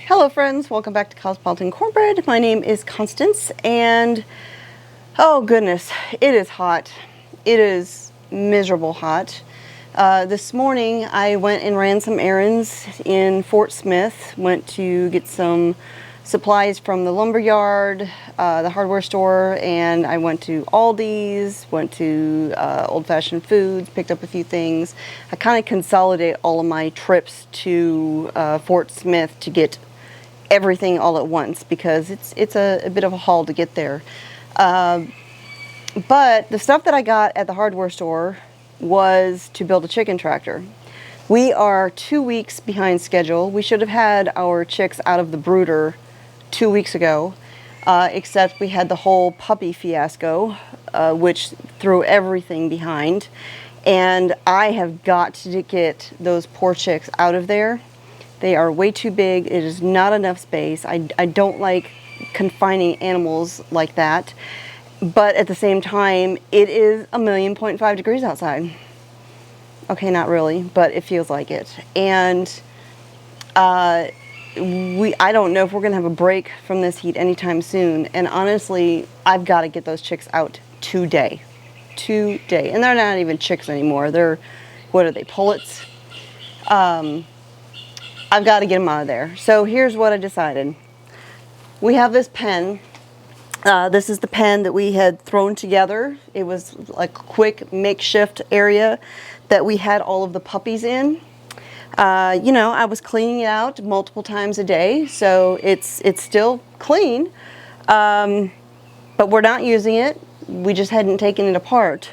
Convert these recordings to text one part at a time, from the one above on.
Hello friends, welcome back to Cosmopolitan Cornbread. My name is Constance and oh goodness, it is hot. It is miserable hot. This morning I went and ran some errands in Fort Smith, went to get some supplies from the lumber yard, the hardware store, and I went to Aldi's, went to Old Fashioned Foods, picked up a few things. I kind of consolidate all of my trips to Fort Smith to get everything all at once because it's a bit of a haul to get there. But the stuff that I got at the hardware store was to build a chicken tractor. We are 2 weeks behind schedule. We should have had our chicks out of the brooder 2 weeks ago, except we had the whole puppy fiasco, which threw everything behind. And I have got to get those poor chicks out of there. They are way too big. It is not enough space. I don't like confining animals like that. But at the same time, it is 1,000,000.5 degrees outside. Okay, not really, but it feels like it. And I don't know if we're gonna have a break from this heat anytime soon. And honestly, I've got to get those chicks out today. Today. And they're not even chicks anymore. They're, what are they, pullets? I've got to get them out of there. So here's what I decided. We have this pen. This is the pen that we had thrown together. It was like a quick makeshift area that we had all of the puppies in. You know, I was cleaning it out multiple times a day, so it's still clean, but we're not using it. We just hadn't taken it apart.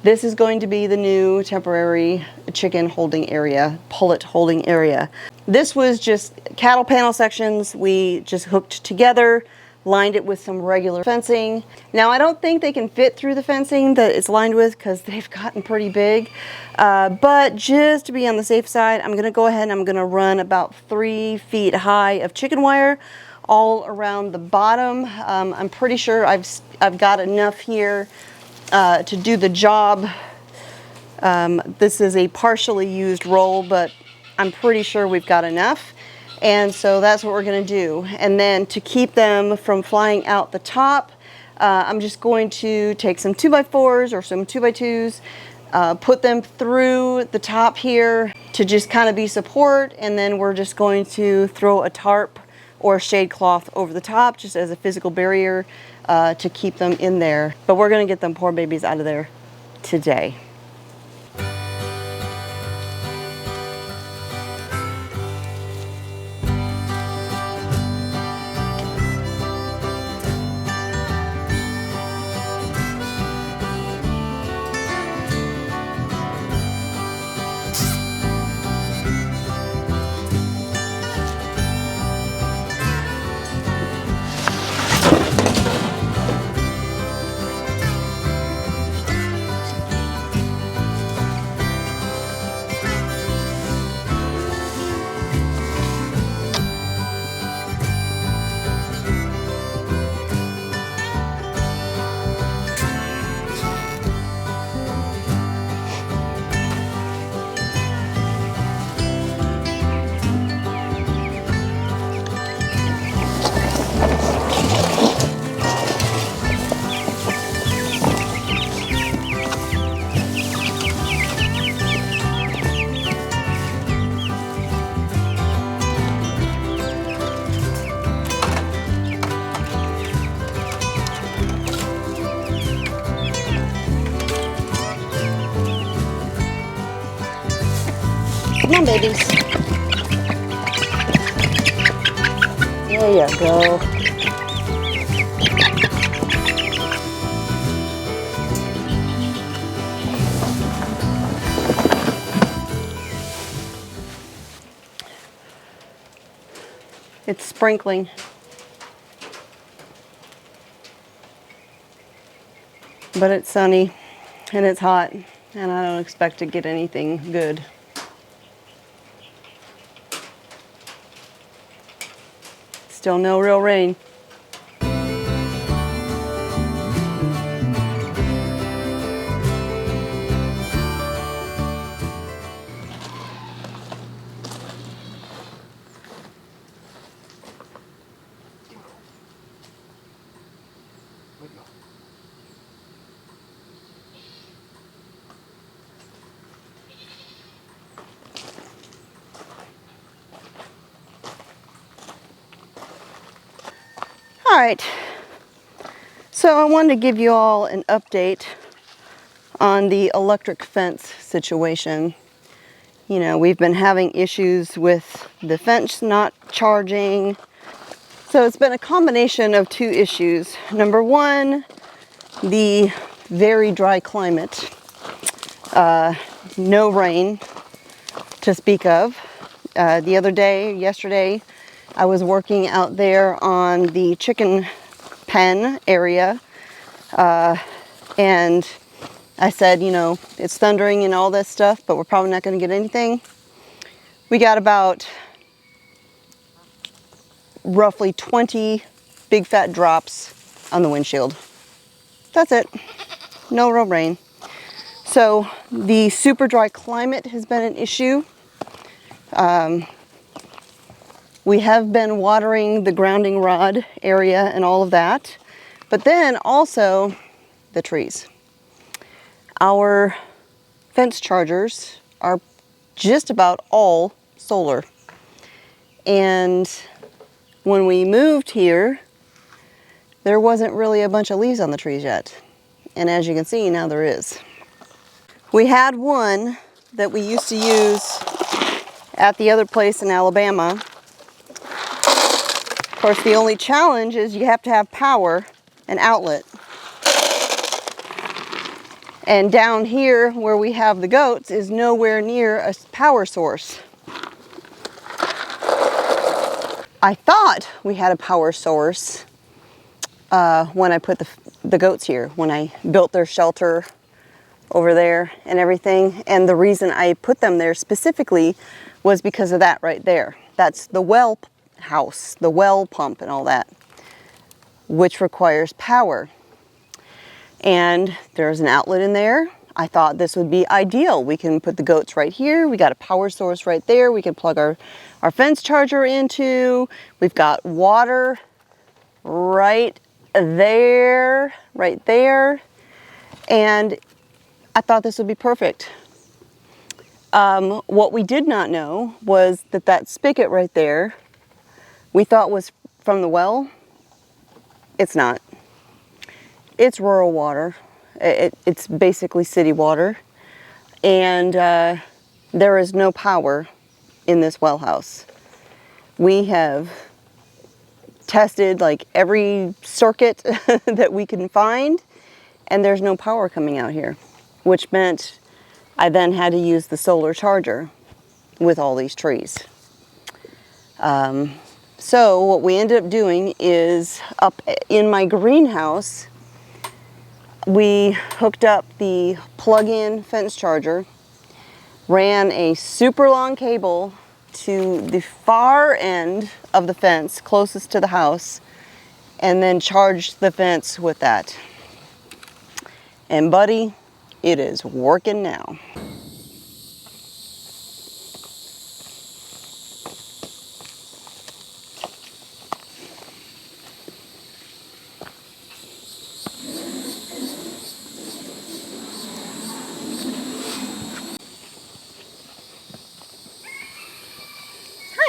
This is going to be the new temporary chicken holding area, pullet holding area. This was just cattle panel sections we just hooked together, lined it with some regular fencing. Now I don't think they can fit through the fencing that it's lined with because they've gotten pretty big. But just to be on the safe side, I'm gonna go ahead and I'm gonna run about 3 feet high of chicken wire all around the bottom. I'm pretty sure I've got enough here to do the job. This is a partially used roll, but I'm pretty sure we've got enough. And so that's what we're gonna do. And then to keep them from flying out the top, I'm just going to take some 2x4s or some 2x2s, put them through the top here to just kind of be support. And then we're just going to throw a tarp or shade cloth over the top just as a physical barrier to keep them in there. But we're gonna get them poor babies out of there today. Come on, babies. There you go. It's sprinkling. But it's sunny and it's hot, and I don't expect to get anything good. Still no real rain. right, so I wanted to give you all an update on the electric fence situation. You know, we've been having issues with the fence not charging. So it's been a combination of two issues. Number one, the very dry climate. No rain to speak of. Yesterday, I was working out there on the chicken pen area, and I said, you know, it's thundering and all this stuff, but we're probably not going to get anything. We got about roughly 20 big fat drops on the windshield. That's it. No real rain. So the super dry climate has been an issue. We have been watering the grounding rod area and all of that, but then also the trees. Our fence chargers are just about all solar. And when we moved here, there wasn't really a bunch of leaves on the trees yet. And as you can see, now there is. We had one that we used to use at the other place in Alabama. Of course, the only challenge is you have to have power, an outlet. And down here where we have the goats is nowhere near a power source. I thought we had a power source when I put the goats here, when I built their shelter over there and everything. And the reason I put them there specifically was because of that right there. That's the well house, the well pump and all that, which requires power. And there's an outlet in there. I thought this would be ideal. We can put the goats right here. We got a power source right there. We can plug our fence charger into. We've got water right there, right there. And I thought this would be perfect. What we did not know was that spigot right there, we thought was from the well. It's not. It's rural water. It's basically city water. And there is no power in this well house. We have tested like every circuit that we can find, and there's no power coming out here, which meant I then had to use the solar charger with all these trees. So what we ended up doing is up in my greenhouse, we hooked up the plug-in fence charger, ran a super long cable to the far end of the fence closest to the house, and then charged the fence with that. And buddy, it is working now.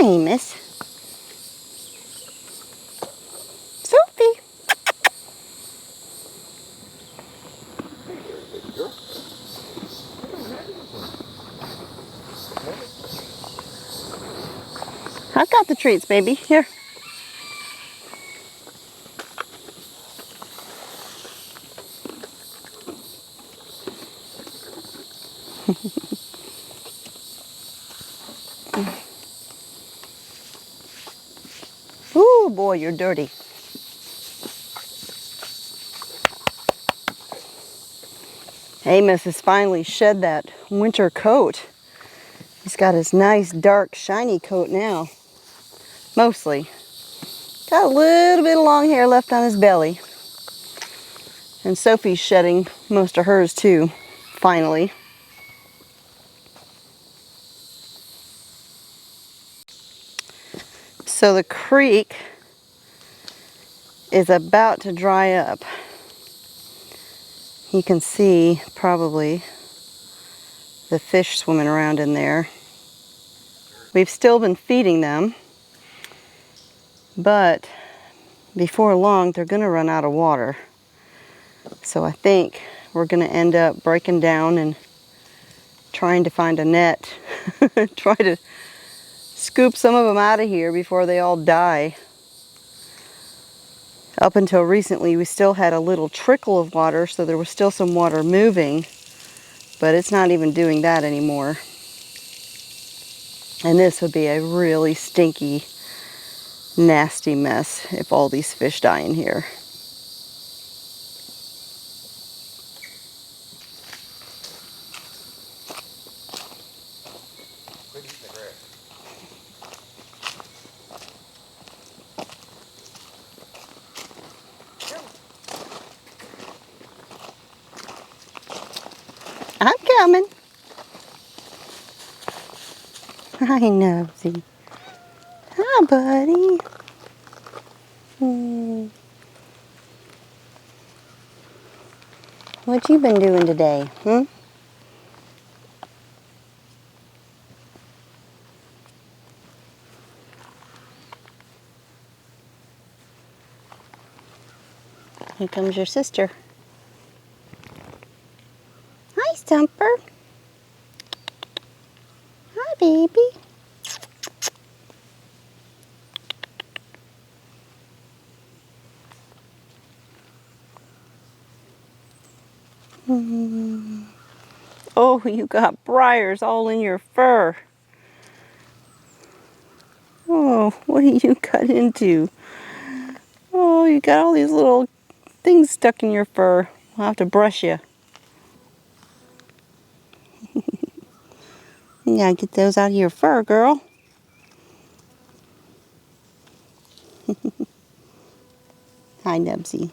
Hi, Miss Sophie. I've got the treats, baby. Here. Ooh, boy, you're dirty. Amos has finally shed that winter coat. He's got his nice, dark, shiny coat now. Mostly. Got a little bit of long hair left on his belly. And Sophie's shedding most of hers too, finally. So the creek is about to dry up. You can see probably the fish swimming around in there. We've still been feeding them, but before long they're going to run out of water. So I think we're going to end up breaking down and trying to find a net. Try to scoop some of them out of here before they all die. Up until recently we still had a little trickle of water, so there was still some water moving, but it's not even doing that anymore. And this would be a really stinky, nasty mess if all these fish die in here. Quit eating the grass. I'm coming. Hi, Nosy. Hi, buddy. What you been doing today, hmm? Here comes your sister. Hi, Stumper. Hi, baby. Oh, you got briars all in your fur. Oh, what did you cut into? Oh, you got all these little things stuck in your fur. I'll have to brush you. You gotta get those out of your fur, girl. Hi, Nubsy.